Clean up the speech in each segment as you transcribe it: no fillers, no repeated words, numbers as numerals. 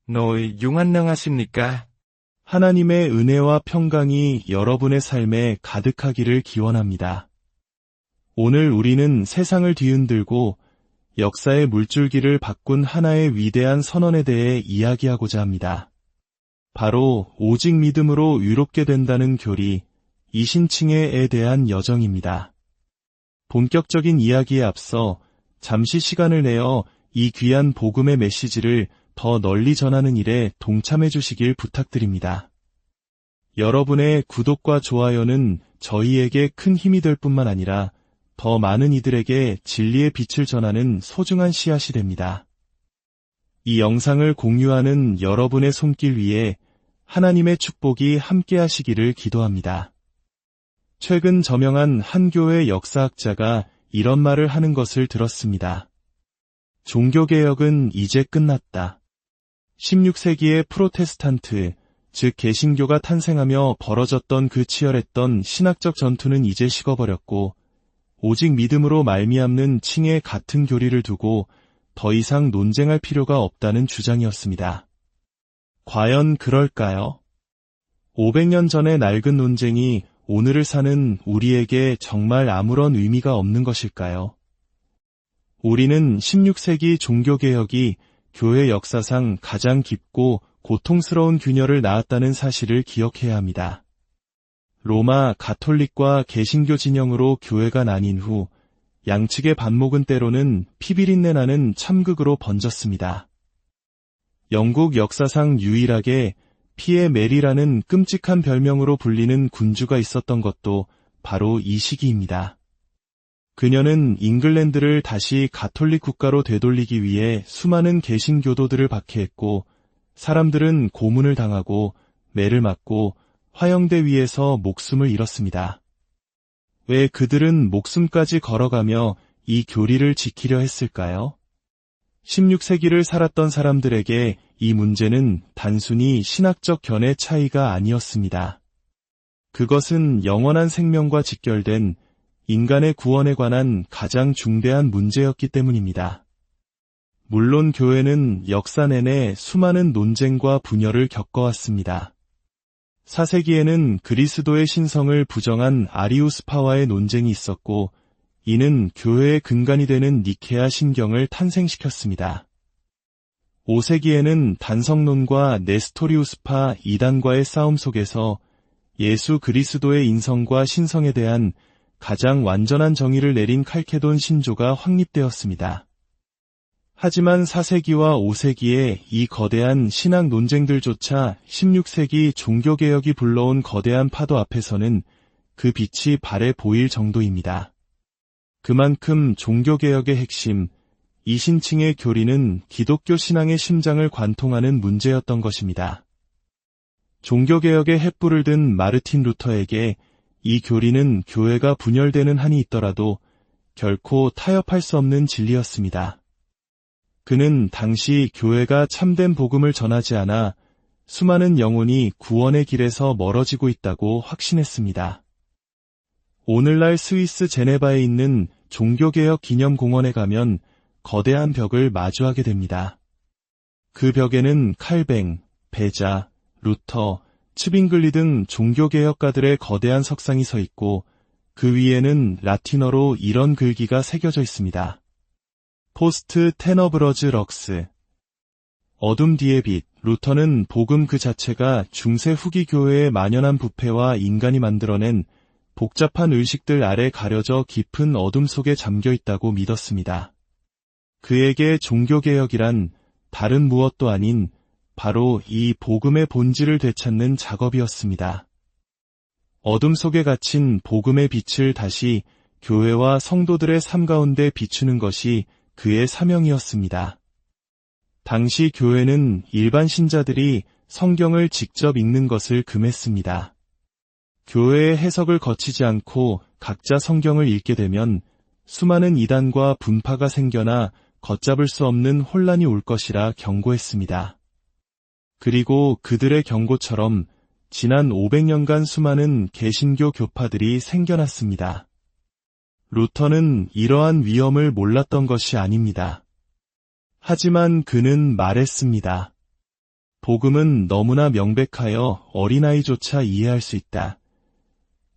nội 안녕하십니까? 하나님의 은혜와 평강이 여러분의 삶에 가득하기를 기원합니다. 오늘 우리는 세상을 뒤흔들고 역사의 물줄기를 바꾼 하나의 위대한 선언에 대해 이야기하고자 합니다. 바로 오직 믿음으로 의롭게 된다는 교리, 이신칭의에 대한 여정입니다. 본격적인 이야기에 앞서 잠시 시간을 내어 이 귀한 복음의 메시지를 더 널리 전하는 일에 동참해 주시길 부탁드립니다. 여러분의 구독과 좋아요는 저희에게 큰 힘이 될 뿐만 아니라 더 많은 이들에게 진리의 빛을 전하는 소중한 씨앗이 됩니다. 이 영상을 공유하는 여러분의 손길 위에 하나님의 축복이 함께 하시기를 기도합니다. 최근 저명한 한 교회 역사학자가 이런 말을 하는 것을 들었습니다. 종교개혁은 이제 끝났다. 16세기의 프로테스탄트, 즉 개신교가 탄생하며 벌어졌던 그 치열했던 신학적 전투는 이제 식어버렸고 오직 믿음으로 말미암는 칭의 같은 교리를 두고 더 이상 논쟁할 필요가 없다는 주장이었습니다. 과연 그럴까요? 500년 전의 낡은 논쟁이 오늘을 사는 우리에게 정말 아무런 의미가 없는 것일까요? 우리는 16세기 종교개혁이 교회 역사상 가장 깊고 고통스러운 균열을 낳았다는 사실을 기억해야 합니다. 로마 가톨릭과 개신교 진영으로 교회가 나뉜 후 양측의 반목은 때로는 피비린내 나는 참극으로 번졌습니다. 영국 역사상 유일하게 피에 메리라는 끔찍한 별명으로 불리는 군주가 있었던 것도 바로 이 시기입니다. 그녀는 잉글랜드를 다시 가톨릭 국가로 되돌리기 위해 수많은 개신교도들을 박해했고 사람들은 고문을 당하고 매를 맞고 화형대 위에서 목숨을 잃었습니다. 왜 그들은 목숨까지 걸어가며 이 교리를 지키려 했을까요? 16세기를 살았던 사람들에게 이 문제는 단순히 신학적 견해 차이가 아니었습니다. 그것은 영원한 생명과 직결된 인간의 구원에 관한 가장 중대한 문제였기 때문입니다. 물론 교회는 역사 내내 수많은 논쟁과 분열을 겪어왔습니다. 4세기에는 그리스도의 신성을 부정한 아리우스파와의 논쟁이 있었고 이는 교회의 근간이 되는 니케아 신경을 탄생시켰습니다. 5세기에는 단성론과 네스토리우스파 이단과의 싸움 속에서 예수 그리스도의 인성과 신성에 대한 가장 완전한 정의를 내린 칼케돈 신조가 확립되었습니다. 하지만 4세기와 5세기의 이 거대한 신학 논쟁들조차 16세기 종교개혁이 불러온 거대한 파도 앞에서는 그 빛이 발해 보일 정도입니다. 그만큼 종교개혁의 핵심, 이신칭의 교리는 기독교 신앙의 심장을 관통하는 문제였던 것입니다. 종교개혁의 횃불을 든 마르틴 루터에게 이 교리는 교회가 분열되는 한이 있더라도 결코 타협할 수 없는 진리였습니다. 그는 당시 교회가 참된 복음을 전하지 않아 수많은 영혼이 구원의 길에서 멀어지고 있다고 확신했습니다. 오늘날 스위스 제네바에 있는 종교개혁 기념공원에 가면 거대한 벽을 마주하게 됩니다. 그 벽에는 칼뱅, 베자, 루터, 츠빙글리 등 종교개혁가들의 거대한 석상이 서 있고 그 위에는 라틴어로 이런 글귀가 새겨져 있습니다. 포스트 테너브러즈 럭스. 어둠 뒤의 빛. 루터는 복음 그 자체가 중세 후기 교회의 만연한 부패와 인간이 만들어낸 복잡한 의식들 아래 가려져 깊은 어둠 속에 잠겨 있다고 믿었습니다. 그에게 종교개혁이란 다른 무엇도 아닌 바로 이 복음의 본질을 되찾는 작업이었습니다. 어둠 속에 갇힌 복음의 빛을 다시 교회와 성도들의 삶 가운데 비추는 것이 그의 사명이었습니다. 당시 교회는 일반 신자들이 성경을 직접 읽는 것을 금했습니다. 교회의 해석을 거치지 않고 각자 성경을 읽게 되면 수많은 이단과 분파가 생겨나 걷잡을 수 없는 혼란이 올 것이라 경고했습니다. 그리고 그들의 경고처럼 지난 500년간 수많은 개신교 교파들이 생겨났습니다. 루터는 이러한 위험을 몰랐던 것이 아닙니다. 하지만 그는 말했습니다. 복음은 너무나 명백하여 어린아이조차 이해할 수 있다.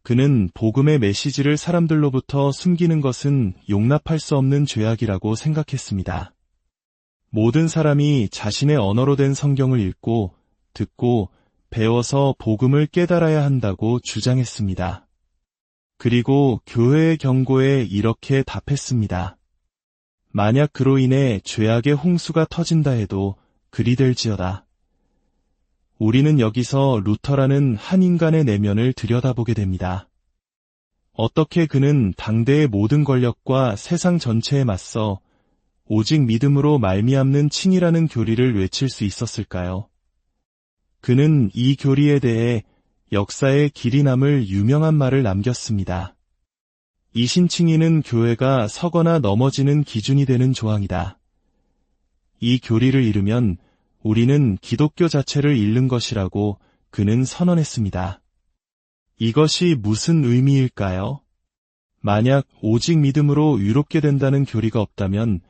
그는 복음의 메시지를 사람들로부터 숨기는 것은 용납할 수 없는 죄악이라고 생각했습니다. 모든 사람이 자신의 언어로 된 성경을 읽고, 듣고, 배워서 복음을 깨달아야 한다고 주장했습니다. 그리고 교회의 경고에 이렇게 답했습니다. 만약 그로 인해 죄악의 홍수가 터진다 해도 그리 될지어다. 우리는 여기서 루터라는 한 인간의 내면을 들여다보게 됩니다. 어떻게 그는 당대의 모든 권력과 세상 전체에 맞서 오직 믿음으로 말미암는 칭이라는 교리를 외칠 수 있었을까요? 그는 이 교리에 대해 역사에 길이 남을 유명한 말을 남겼습니다. 이 신칭의는 교회가 서거나 넘어지는 기준이 되는 조항이다. 이 교리를 잃으면 우리는 기독교 자체를 잃는 것이라고 그는 선언했습니다. 이것이 무슨 의미일까요? 만약 오직 믿음으로 의롭게 된다는 교리가 없다면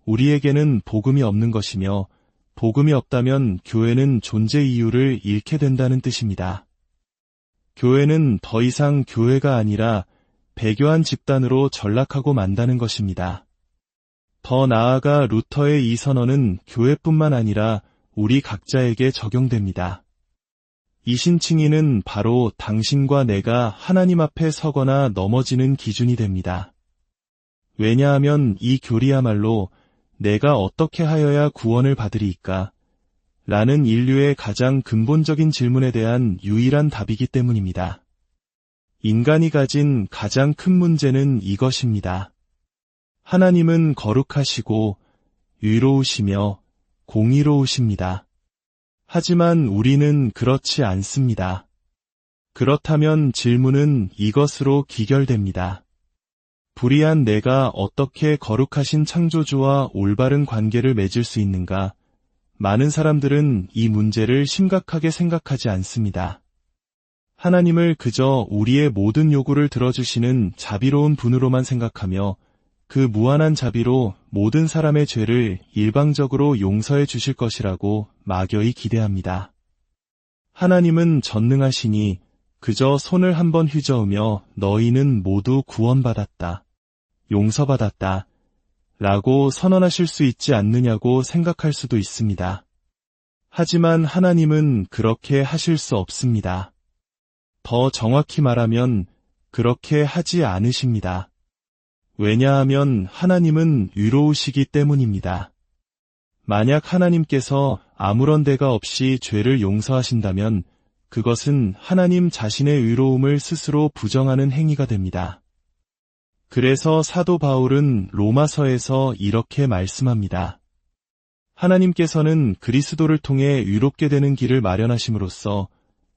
우리에게는 복음이 없는 것이며 복음이 없다면 교회는 존재 이유를 잃게 된다는 뜻입니다. 교회는 더 이상 교회가 아니라 배교한 집단으로 전락하고 만다는 것입니다. 더 나아가 루터의 이 선언은 교회뿐만 아니라 우리 각자에게 적용됩니다. 이 신칭의는 바로 당신과 내가 하나님 앞에 서거나 넘어지는 기준이 됩니다. 왜냐하면 이 교리야말로 내가 어떻게 하여야 구원을 받으리이까? 라는 인류의 가장 근본적인 질문에 대한 유일한 답이기 때문입니다. 인간이 가진 가장 큰 문제는 이것입니다. 하나님은 거룩하시고 의로우시며 공의로우십니다. 하지만 우리는 그렇지 않습니다. 그렇다면 질문은 이것으로 기결됩니다. 불의한 내가 어떻게 거룩하신 창조주와 올바른 관계를 맺을 수 있는가? 많은 사람들은 이 문제를 심각하게 생각하지 않습니다. 하나님을 그저 우리의 모든 요구를 들어주시는 자비로운 분으로만 생각하며 그 무한한 자비로 모든 사람의 죄를 일방적으로 용서해 주실 것이라고 막연히 기대합니다. 하나님은 전능하시니 그저 손을 한번 휘저으며 너희는 모두 구원받았다, 용서받았다 라고 선언하실 수 있지 않느냐고 생각할 수도 있습니다. 하지만 하나님은 그렇게 하실 수 없습니다. 더 정확히 말하면 그렇게 하지 않으십니다. 왜냐하면 하나님은 의로우시기 때문입니다. 만약 하나님께서 아무런 대가 없이 죄를 용서하신다면 그것은 하나님 자신의 의로움을 스스로 부정하는 행위가 됩니다. 그래서 사도 바울은 로마서에서 이렇게 말씀합니다. 하나님께서는 그리스도를 통해 의롭게 되는 길을 마련하심으로써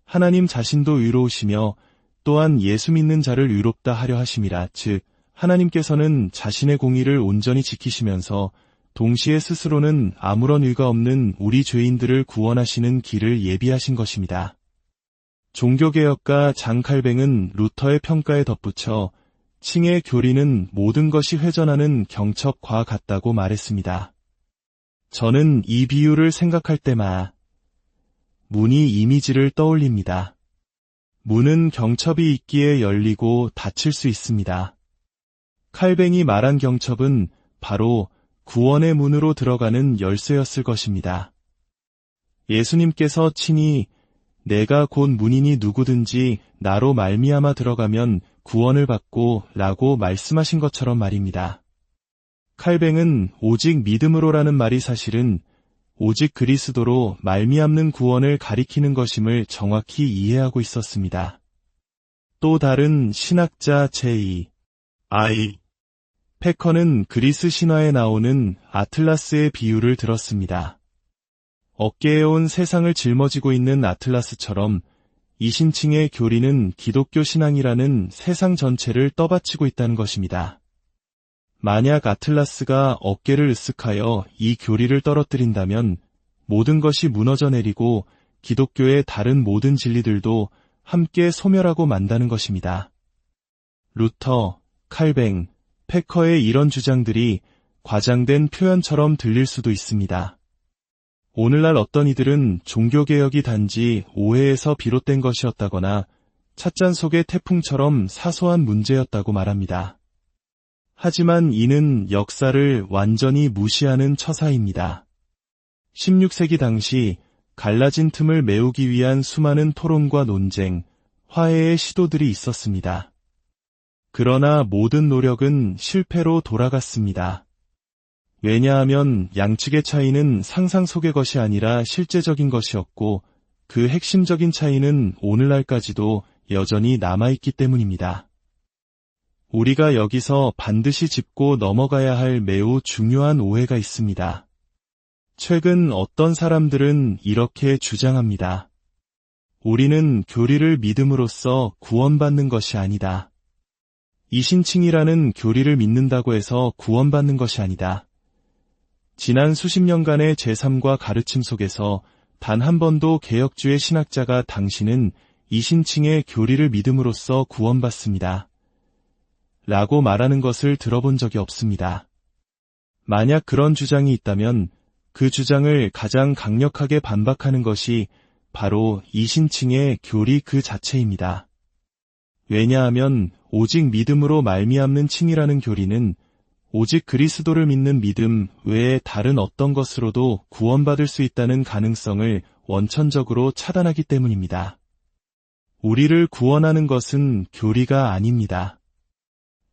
하나님 자신도 의로우시며 또한 예수 믿는 자를 의롭다 하려 하심이라. 즉 하나님께서는 자신의 공의를 온전히 지키시면서 동시에 스스로는 아무런 의가 없는 우리 죄인들을 구원하시는 길을 예비하신 것입니다. 종교개혁가 장 칼뱅은 루터의 평가에 덧붙여 칭의 교리는 모든 것이 회전하는 경첩과 같다고 말했습니다. 저는 이 비유를 생각할 때마다 문이 이미지를 떠올립니다. 문은 경첩이 있기에 열리고 닫힐 수 있습니다. 칼뱅이 말한 경첩은 바로 구원의 문으로 들어가는 열쇠였을 것입니다. 예수님께서 친히 내가 곧 문이니 누구든지 나로 말미암아 들어가면 구원을 받고 라고 말씀하신 것처럼 말입니다. 칼뱅은 오직 믿음으로라는 말이 사실은 오직 그리스도로 말미암는 구원을 가리키는 것임을 정확히 이해하고 있었습니다. 또 다른 신학자 제2. 패커는 그리스 신화에 나오는 아틀라스의 비유를 들었습니다. 어깨에 온 세상을 짊어지고 있는 아틀라스처럼 이 신칭의 교리는 기독교 신앙이라는 세상 전체를 떠받치고 있다는 것입니다. 만약 아틀라스가 어깨를 으쓱하여 이 교리를 떨어뜨린다면 모든 것이 무너져 내리고 기독교의 다른 모든 진리들도 함께 소멸하고 만다는 것입니다. 루터, 칼뱅, 패커의 이런 주장들이 과장된 표현처럼 들릴 수도 있습니다. 오늘날 어떤 이들은 종교개혁이 단지 오해에서 비롯된 것이었다거나 찻잔 속의 태풍처럼 사소한 문제였다고 말합니다. 하지만 이는 역사를 완전히 무시하는 처사입니다. 16세기 당시 갈라진 틈을 메우기 위한 수많은 토론과 논쟁, 화해의 시도들이 있었습니다. 그러나 모든 노력은 실패로 돌아갔습니다. 왜냐하면 양측의 차이는 상상 속의 것이 아니라 실제적인 것이었고 그 핵심적인 차이는 오늘날까지도 여전히 남아있기 때문입니다. 우리가 여기서 반드시 짚고 넘어가야 할 매우 중요한 오해가 있습니다. 최근 어떤 사람들은 이렇게 주장합니다. 우리는 교리를 믿음으로써 구원받는 것이 아니다. 이신칭이라는 교리를 믿는다고 해서 구원받는 것이 아니다. 지난 수십 년간의 제3과 가르침 속에서 단 한 번도 개혁주의 신학자가 당신은 이신칭의 교리를 믿음으로써 구원받습니다. 라고 말하는 것을 들어본 적이 없습니다. 만약 그런 주장이 있다면 그 주장을 가장 강력하게 반박하는 것이 바로 이신칭의 교리 그 자체입니다. 왜냐하면 오직 믿음으로 말미암는 칭이라는 교리는 오직 그리스도를 믿는 믿음 외에 다른 어떤 것으로도 구원받을 수 있다는 가능성을 원천적으로 차단하기 때문입니다. 우리를 구원하는 것은 교리가 아닙니다.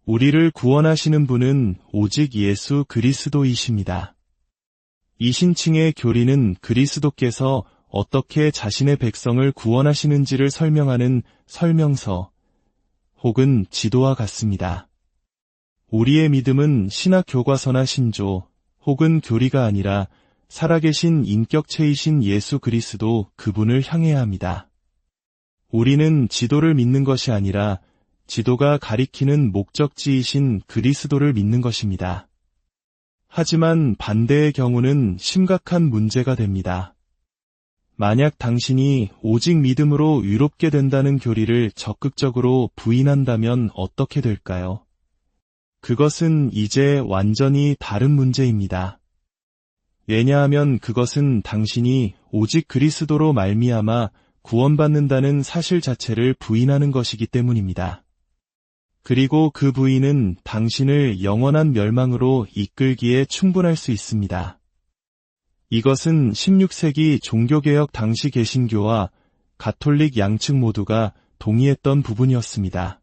우리를 구원하시는 분은 오직 예수 그리스도이십니다. 이신칭의 교리는 그리스도께서 어떻게 자신의 백성을 구원하시는지를 설명하는 설명서 혹은 지도와 같습니다. 우리의 믿음은 신학 교과서나 신조 혹은 교리가 아니라 살아계신 인격체이신 예수 그리스도 그분을 향해야 합니다. 우리는 지도를 믿는 것이 아니라 지도가 가리키는 목적지이신 그리스도를 믿는 것입니다. 하지만 반대의 경우는 심각한 문제가 됩니다. 만약 당신이 오직 믿음으로 의롭게 된다는 교리를 적극적으로 부인한다면 어떻게 될까요? 그것은 이제 완전히 다른 문제입니다. 왜냐하면 그것은 당신이 오직 그리스도로 말미암아 구원받는다는 사실 자체를 부인하는 것이기 때문입니다. 그리고 그 부인은 당신을 영원한 멸망으로 이끌기에 충분할 수 있습니다. 이것은 16세기 종교개혁 당시 개신교와 가톨릭 양측 모두가 동의했던 부분이었습니다.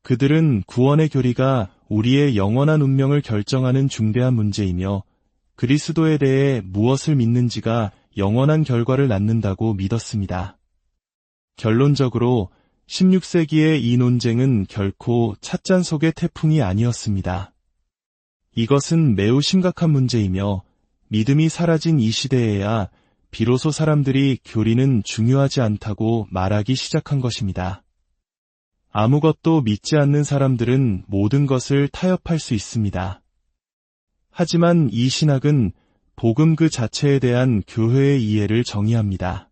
그들은 구원의 교리가 우리의 영원한 운명을 결정하는 중대한 문제이며 그리스도에 대해 무엇을 믿는지가 영원한 결과를 낳는다고 믿었습니다. 결론적으로 16세기의 이 논쟁은 결코 찻잔 속의 태풍이 아니었습니다. 이것은 매우 심각한 문제이며 믿음이 사라진 이 시대에야 비로소 사람들이 교리는 중요하지 않다고 말하기 시작한 것입니다. 아무것도 믿지 않는 사람들은 모든 것을 타협할 수 있습니다. 하지만 이 신학은 복음 그 자체에 대한 교회의 이해를 정의합니다.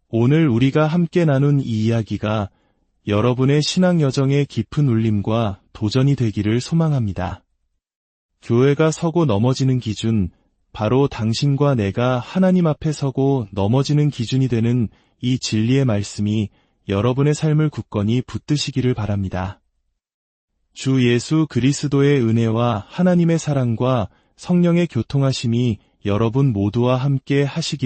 오늘 우리가 함께 나눈 이 이야기가 여러분의 신앙 여정의 깊은 울림과 도전이 되기를 소망합니다. 교회가 서고 넘어지는 기준, 바로 당신과 내가 하나님 앞에 서고 넘어지는 기준이 되는 이 진리의 말씀이 여러분의 삶을 굳건히 붙드시기를 바랍니다. 주 예수 그리스도의 은혜와 하나님의 사랑과 성령의 교통하심이 여러분 모두와 함께 하시기